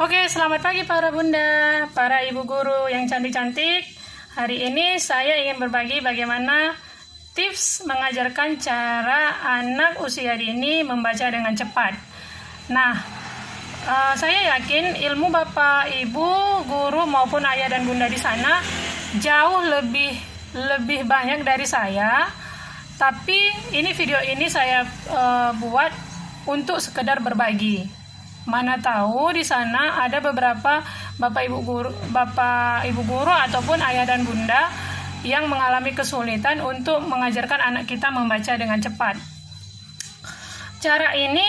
Oke, selamat pagi para bunda, para ibu guru yang cantik-cantik. Hari ini saya ingin berbagi bagaimana tips mengajarkan cara anak usia dini membaca dengan cepat. Nah, saya yakin ilmu bapak, ibu, guru maupun ayah dan bunda di sana jauh lebih banyak dari saya. Tapi video ini saya buat untuk sekedar berbagi. Mana tahu di sana ada beberapa bapak ibu guru ataupun ayah dan bunda yang mengalami kesulitan untuk mengajarkan anak kita membaca dengan cepat. Cara ini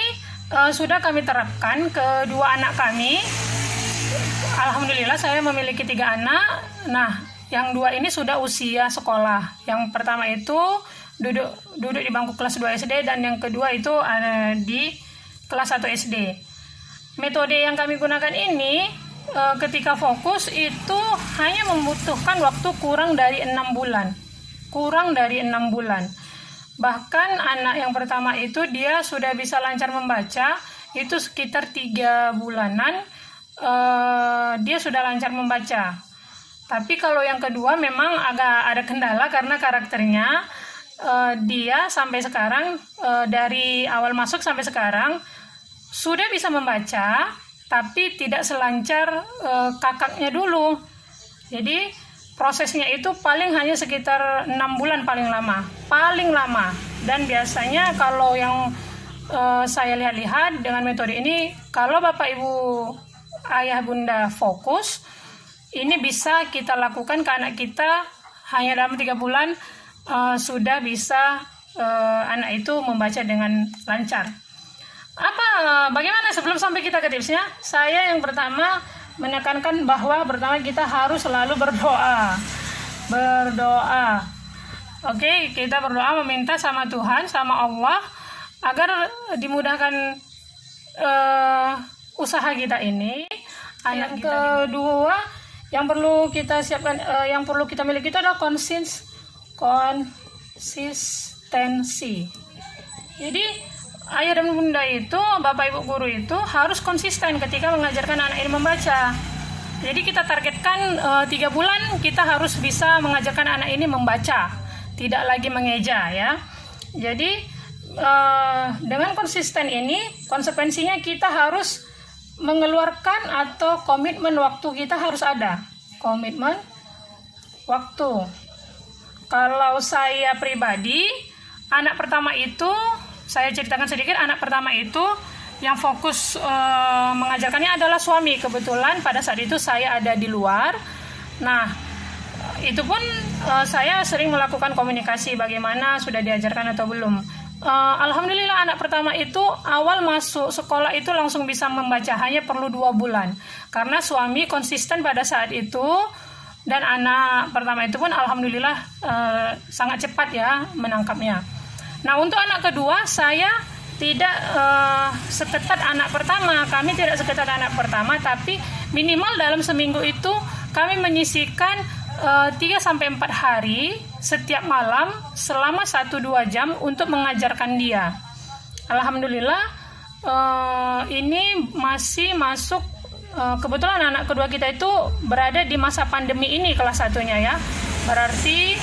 sudah kami terapkan ke dua anak kami. Alhamdulillah saya memiliki 3 anak. Nah, yang 2 ini sudah usia sekolah. Yang pertama itu duduk di bangku kelas 2 SD dan yang kedua itu ada di kelas 1 SD. Metode yang kami gunakan ini ketika fokus itu hanya membutuhkan waktu kurang dari 6 bulan. Bahkan anak yang pertama itu dia sudah bisa lancar membaca, itu sekitar 3 bulanan dia sudah lancar membaca. Tapi kalau yang kedua memang agak ada kendala karena karakternya dia sampai sekarang dari awal masuk sampai sekarang sudah bisa membaca, tapi tidak selancar kakaknya dulu. Jadi prosesnya itu paling hanya sekitar 6 bulan paling lama. Dan biasanya kalau yang saya lihat-lihat dengan metode ini, kalau bapak ibu ayah bunda fokus, ini bisa kita lakukan ke anak kita hanya dalam 3 bulan sudah bisa anak itu membaca dengan lancar. Bagaimana sebelum sampai kita ke tipsnya? Saya yang pertama menekankan bahwa pertama kita harus selalu berdoa. Oke, kita berdoa meminta sama Tuhan, sama Allah agar dimudahkan usaha kita ini. Yang kedua yang perlu kita siapkan, yang perlu kita miliki itu adalah konsistensi. Jadi ayah dan bunda itu, bapak ibu guru itu harus konsisten ketika mengajarkan anak ini membaca. Jadi kita targetkan 3 bulan kita harus bisa mengajarkan anak ini membaca, tidak lagi mengeja ya. Jadi dengan konsisten ini konsekuensinya kita harus mengeluarkan atau komitmen waktu kita harus ada. Komitmen waktu. Kalau saya pribadi, anak pertama itu saya ceritakan sedikit. Anak pertama itu yang fokus mengajarkannya adalah suami. Kebetulan pada saat itu saya ada di luar. Nah, itu pun saya sering melakukan komunikasi bagaimana sudah diajarkan atau belum. Alhamdulillah anak pertama itu awal masuk sekolah itu langsung bisa membaca, hanya perlu 2 bulan. Karena suami konsisten pada saat itu. Dan anak pertama itu pun alhamdulillah sangat cepat ya menangkapnya. Nah, untuk anak kedua saya tidak seketat anak pertama. Kami tidak seketat anak pertama, tapi minimal dalam seminggu itu kami menyisihkan 3-4 hari setiap malam selama 1-2 jam untuk mengajarkan dia. Alhamdulillah ini masih masuk, kebetulan anak kedua kita itu berada di masa pandemi ini kelas 1-nya ya. Berarti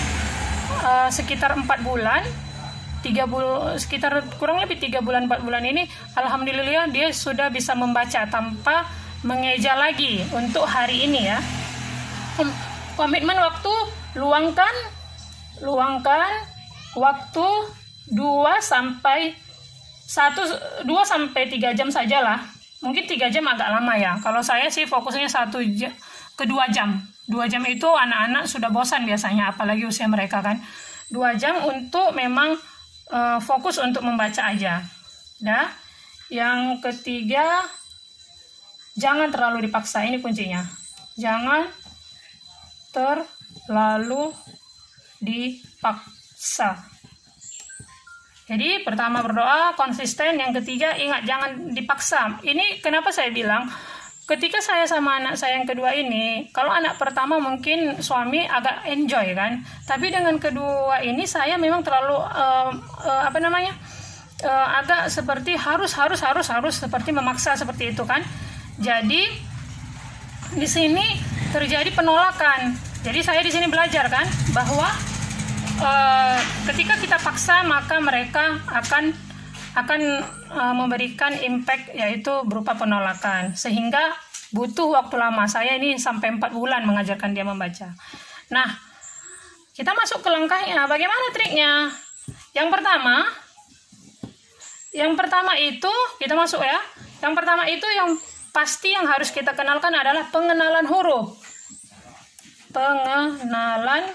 sekitar 4 bulan. Sekitar kurang lebih 3 bulan 4 bulan ini alhamdulillah dia sudah bisa membaca tanpa mengeja lagi untuk hari ini ya. Komitmen waktu, luangkan waktu 2 sampai 3 jam sajalah. Mungkin 3 jam agak lama ya. Kalau saya sih fokusnya 1 jam ke 2 jam. 2 jam itu anak-anak sudah bosan biasanya, apalagi usia mereka kan. 2 jam untuk memang fokus untuk membaca aja. Dah. Yang ketiga, jangan terlalu dipaksa. Ini kuncinya. Jangan terlalu dipaksa. Jadi pertama berdoa, konsisten. Yang ketiga, ingat jangan dipaksa. Ini kenapa saya bilang, ketika saya sama anak saya yang kedua ini, kalau anak pertama mungkin suami agak enjoy kan, tapi dengan kedua ini saya memang terlalu agak seperti harus seperti memaksa seperti itu kan. Jadi di sini terjadi penolakan. Jadi saya di sini belajar kan bahwa ketika kita paksa maka mereka akan memberikan impact, yaitu berupa penolakan, sehingga butuh waktu lama. Saya ini sampai 4 bulan mengajarkan dia membaca. Nah, kita masuk ke langkahnya. Bagaimana triknya? Yang pertama itu kita masuk ya. Yang pertama itu yang pasti yang harus kita kenalkan adalah pengenalan huruf. Pengenalan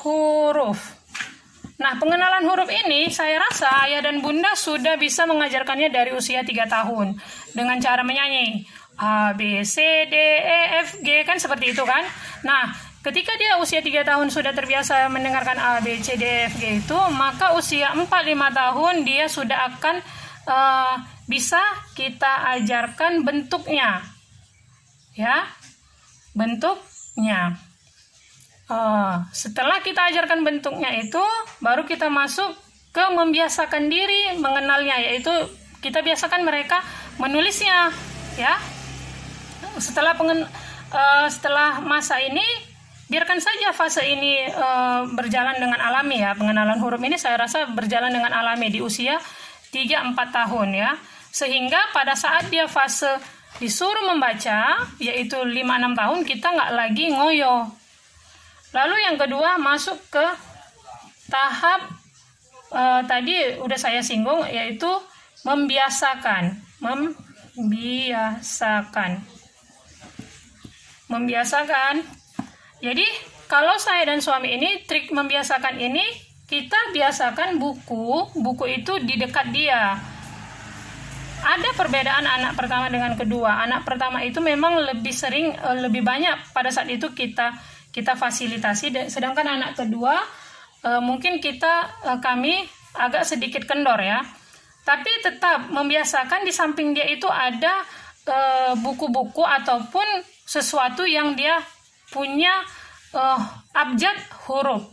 huruf. Nah, pengenalan huruf ini saya rasa ayah dan bunda sudah bisa mengajarkannya dari usia 3 tahun dengan cara menyanyi A, B, C, D, E, F, G, kan seperti itu kan. Nah, ketika dia usia 3 tahun sudah terbiasa mendengarkan A, B, C, D, E, F, G itu, maka usia 4-5 tahun dia sudah akan bisa kita ajarkan bentuknya. Ya, bentuknya. Setelah kita ajarkan bentuknya itu, baru kita masuk ke membiasakan diri mengenalnya, yaitu kita biasakan mereka menulisnya, ya. Setelah masa ini, biarkan saja fase ini berjalan dengan alami ya. Pengenalan huruf ini saya rasa berjalan dengan alami di usia 3-4 tahun ya. Sehingga pada saat dia fase disuruh membaca, yaitu 5-6 tahun, kita nggak lagi ngoyo. Lalu yang kedua masuk ke tahap tadi udah saya singgung, yaitu membiasakan. Jadi kalau saya dan suami ini, trik membiasakan ini, kita biasakan buku itu di dekat dia. Ada perbedaan anak pertama dengan kedua. Anak pertama itu memang lebih banyak pada saat itu kita fasilitasi, sedangkan anak kedua mungkin kami agak sedikit kendor ya. Tapi tetap membiasakan, di samping dia itu ada buku-buku ataupun sesuatu yang dia punya abjad huruf,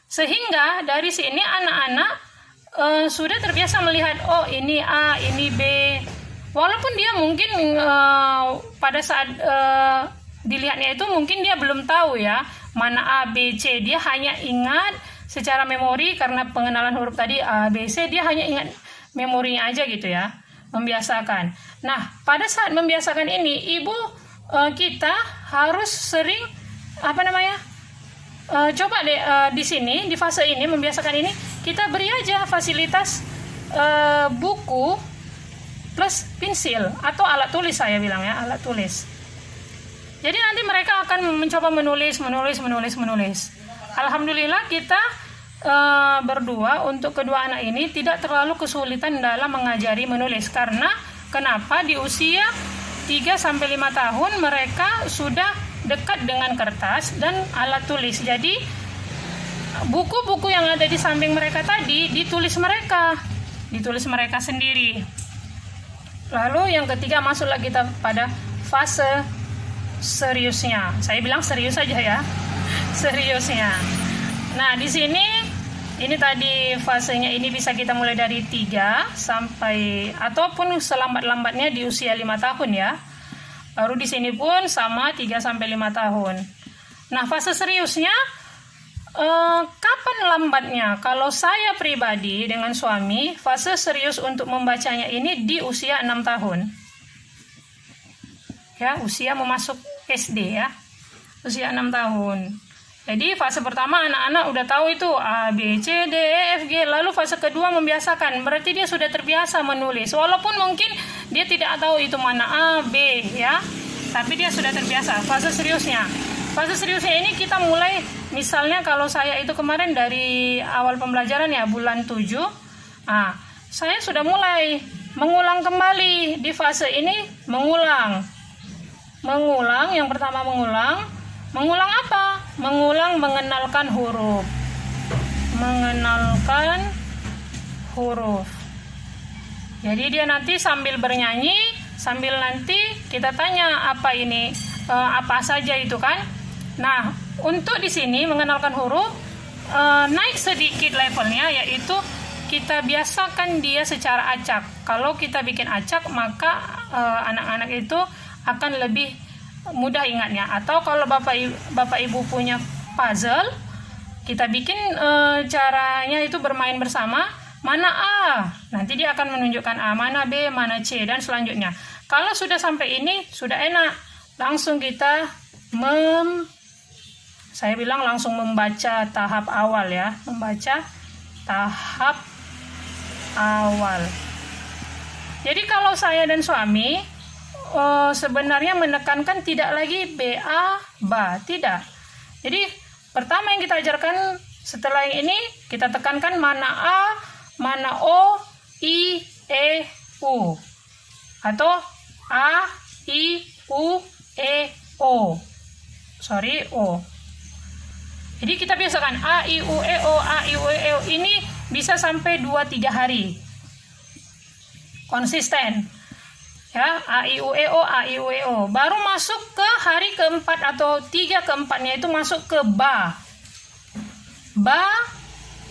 sehingga dari sini anak-anak sudah terbiasa melihat, oh ini A, ini B, walaupun dia mungkin pada saat dilihatnya itu mungkin dia belum tahu ya mana A, B, C. Dia hanya ingat secara memori karena pengenalan huruf tadi A, B, C, dia hanya ingat memorinya aja gitu ya. Membiasakan. Nah, pada saat membiasakan ini, ibu kita harus sering coba deh di sini, di fase ini membiasakan ini, kita beri aja fasilitas buku plus pensil atau alat tulis, saya bilang ya, alat tulis. Jadi nanti mereka akan mencoba menulis. Alhamdulillah kita berdua untuk kedua anak ini tidak terlalu kesulitan dalam mengajari menulis. Karena kenapa? Di usia 3-5 tahun mereka sudah dekat dengan kertas dan alat tulis. Jadi buku-buku yang ada di samping mereka tadi ditulis mereka sendiri. Lalu yang ketiga masuklah kita pada fase seriusnya. Saya bilang serius saja ya. Seriusnya. Nah, di sini ini tadi fasenya ini bisa kita mulai dari 3 sampai ataupun selambat-lambatnya di usia 5 tahun ya. Baru di sini pun sama 3-5 tahun. Nah, fase seriusnya kapan lambatnya? Kalau saya pribadi dengan suami, fase serius untuk membacanya ini di usia 6 tahun. Ya, usia memasuk SD ya, usia 6 tahun. Jadi fase pertama anak-anak udah tahu itu A, B, C, D, E, F, G. Lalu fase kedua membiasakan, berarti dia sudah terbiasa menulis. Walaupun mungkin dia tidak tahu itu mana A, B ya, tapi dia sudah terbiasa. Fase seriusnya ini kita mulai, misalnya kalau saya itu kemarin dari awal pembelajaran ya, bulan 7. Nah, saya sudah mulai mengulang kembali di fase ini, mengulang. Yang pertama mengulang apa? Mengulang mengenalkan huruf. Jadi dia nanti sambil bernyanyi, sambil nanti kita tanya apa ini, apa saja itu kan. Nah, untuk di sini mengenalkan huruf naik sedikit levelnya, yaitu kita biasakan dia secara acak. Kalau kita bikin acak, maka anak-anak itu akan lebih mudah ingatnya. Atau kalau Bapak Ibu punya puzzle, kita bikin caranya itu bermain bersama. Mana A, nanti dia akan menunjukkan A, mana B, mana C, dan selanjutnya. Kalau sudah sampai ini, sudah enak. Langsung kita saya bilang langsung membaca tahap awal ya. Membaca tahap awal. Jadi kalau saya dan suami, sebenarnya menekankan tidak lagi BA, BA, tidak. Jadi pertama yang kita ajarkan setelah yang ini, kita tekankan mana A, mana O, I, E, U. Atau A, I, U, E, O. Sorry, O. Jadi kita biasakan A, I, U, E, O, A, I, U, E, O. Ini bisa sampai 2-3 hari. Konsisten. Ya, A, I, U, E, O, A, I, U, E, O. Baru masuk ke hari keempat atau 3 keempatnya itu masuk ke Ba. Ba,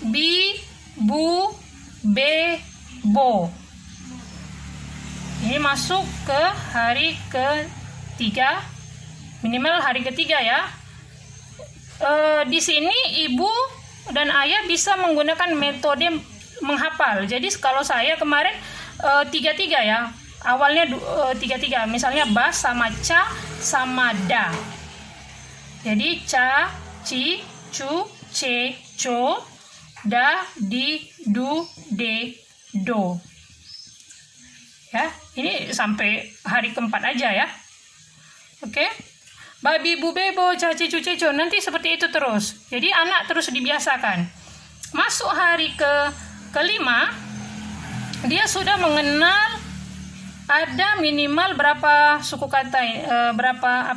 Bi, Bu, Be, Bo. Ini masuk ke hari ketiga, minimal hari ketiga ya. Di sini ibu dan ayah bisa menggunakan metode menghafal. Jadi kalau saya kemarin 3-3 ya. Awalnya 3-3. Misalnya ba sama ca sama da. Jadi ca, ci, cu, ce, co, da, di, du, de, do. Ya, ini sampai hari keempat aja ya. Oke. Babi, bu, bebo, caci, cuci, co. Nanti seperti itu terus. Jadi anak terus dibiasakan. Masuk hari kelima, dia sudah mengenal ada minimal berapa suku kata, berapa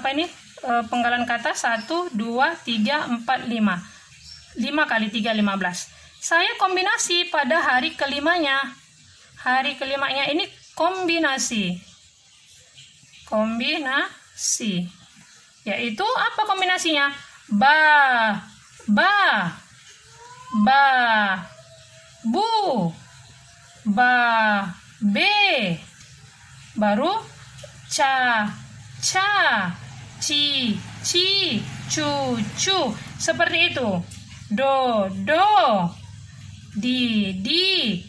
penggalan kata, 1, 2, 3, 4, 5. 5 kali 3, 15. Saya kombinasi pada hari kelimanya. Hari kelimanya ini kombinasi. Kombinasi. Yaitu apa kombinasinya? Ba, ba, ba, bu, ba, be. Baru ca, ca, ci, ci, cu, cu. Seperti itu. Do, do, di, de,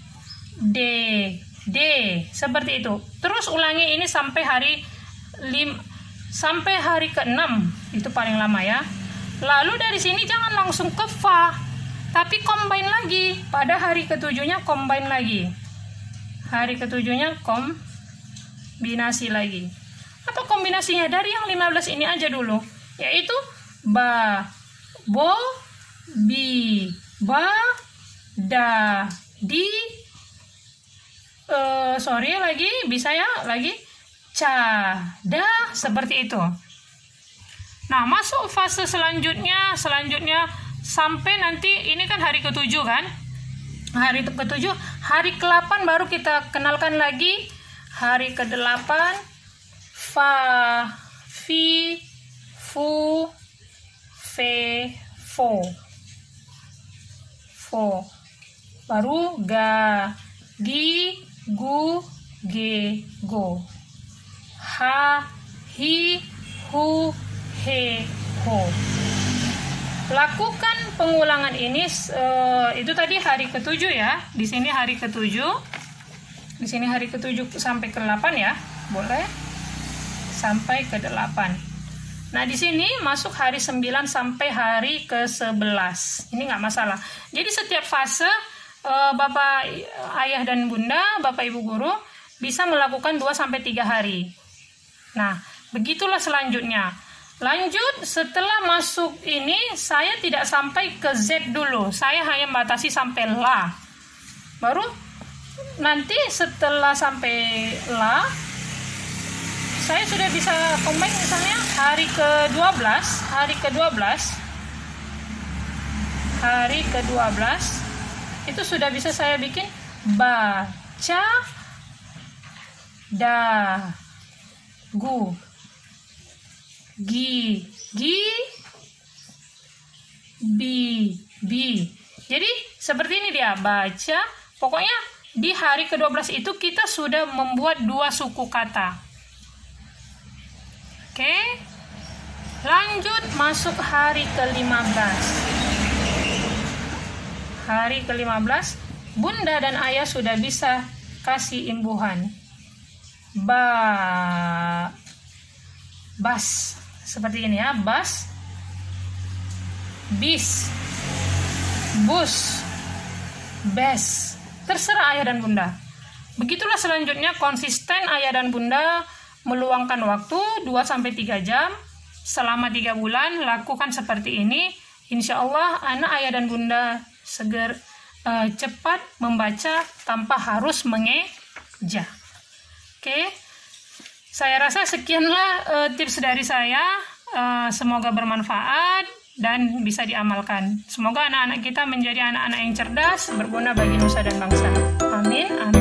de. Seperti itu. Terus ulangi ini sampai hari ke-6. Itu paling lama ya. Lalu dari sini jangan langsung ke fa, tapi combine lagi. Pada hari ke-7-nya combine lagi. Hari ke-7-nya kombinasi lagi. Atau kombinasinya dari yang 15 ini aja dulu, yaitu ba, bo, bi, ba, da, di, bisa ya lagi ca, da, seperti itu. Nah, masuk fase selanjutnya sampai nanti ini kan hari ke-7 kan. Hari ke-7, hari ke-8 baru kita kenalkan lagi. Hari ke-8 fa, fi, fu, fe, fo. Fo. Baru ga, gi, gu, ge, go. Ha, hi, hu, he, ho. Lakukan pengulangan ini itu tadi hari ke-7 ya. Di sini hari ke-7. Di sini hari ke-7 sampai ke-8 ya. Boleh. Sampai ke-8. Nah, di sini masuk hari 9 sampai hari ke-11. Ini nggak masalah. Jadi setiap fase Bapak, Ayah dan Bunda, Bapak Ibu guru bisa melakukan 2 sampai 3 hari. Nah, begitulah selanjutnya. Lanjut, setelah masuk ini, saya tidak sampai ke Z dulu. Saya hanya batasi sampai La. Baru nanti setelah sampai La, saya sudah bisa combine misalnya hari ke-12. Hari ke-12, itu sudah bisa saya bikin baca, da, gu, gi, bi. Jadi seperti ini dia baca. Pokoknya di hari ke-12 itu kita sudah membuat 2 suku kata. Oke. Lanjut masuk hari ke-15. Hari ke-15, Bunda dan Ayah sudah bisa kasih imbuhan. Bas. Seperti ini ya, bas, bis, bus, bes. Terserah Ayah dan Bunda. Begitulah selanjutnya konsisten Ayah dan Bunda meluangkan waktu 2-3 jam selama 3 bulan. Lakukan seperti ini, insya Allah anak Ayah dan Bunda cepat membaca tanpa harus mengeja. Oke, saya rasa sekianlah tips dari saya. Semoga bermanfaat dan bisa diamalkan. Semoga anak-anak kita menjadi anak-anak yang cerdas, berguna bagi nusa dan bangsa. Amin. Amin.